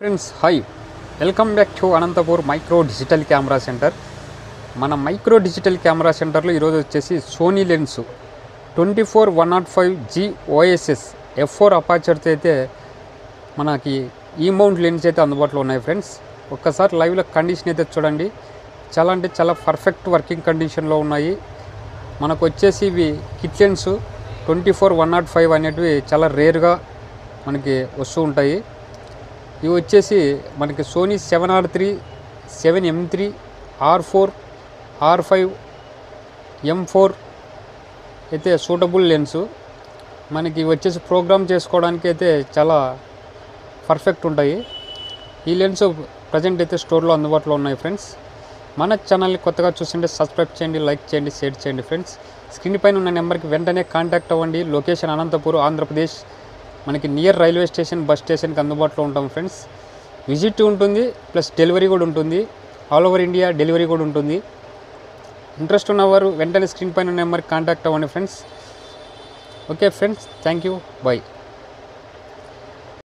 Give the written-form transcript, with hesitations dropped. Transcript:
Friends hi, welcome back to Anantapur micro digital camera centre. మన micro digital camera సెంటర్లో ఈరోజు వచ్చేసి Sony lens 24-105G OSS f4 అపాచర్తో అయితే మనకి ఈ మౌంట్ లెన్స్ అయితే అందుబాటులో ఉన్నాయి. ఫ్రెండ్స్ ఒక్కసారి లైవ్లో కండిషన్ అయితే చూడండి, చాలా అంటే చాలా పర్ఫెక్ట్ వర్కింగ్ కండిషన్లో ఉన్నాయి. మనకు వచ్చేసి ఇవి కిట్ లెన్స్ 24-105 అనేటివి చాలా రేర్గా మనకి వస్తూ ఉంటాయి. ఇవి వచ్చేసి మనకి Sony 7R3, 7M3, R4, R5, M4 అయితే సూటబుల్ లెన్స్. మనకి వచ్చేసి ప్రోగ్రామ్ చేసుకోవడానికి అయితే చాలా పర్ఫెక్ట్ ఉంటాయి. ఈ లెన్స్ ప్రజెంట్ అయితే స్టోర్లో అందుబాటులో ఉన్నాయి. ఫ్రెండ్స్ మన ఛానల్ని కొత్తగా చూస్తుంటే సబ్స్క్రైబ్ చేయండి, లైక్ చేయండి, షేర్ చేయండి. ఫ్రెండ్స్ స్క్రీన్ పైన ఉన్న నెంబర్కి వెంటనే కాంటాక్ట్ అవ్వండి. లొకేషన్ అనంతపూర్, ఆంధ్రప్రదేశ్. మనకి నియర్ రైల్వే స్టేషన్, బస్ స్టేషన్కి అందుబాటులో ఉంటాం. ఫ్రెండ్స్ విజిట్ ఉంటుంది, ప్లస్ డెలివరీ కూడా ఉంటుంది. ఆల్ ఓవర్ ఇండియా డెలివరీ కూడా ఉంటుంది. ఇంట్రెస్ట్ ఉన్నవారు వెంటనే స్క్రీన్ పైన నెంబర్కి కాంటాక్ట్ అవ్వండి. Friends okay friends, thank you, by.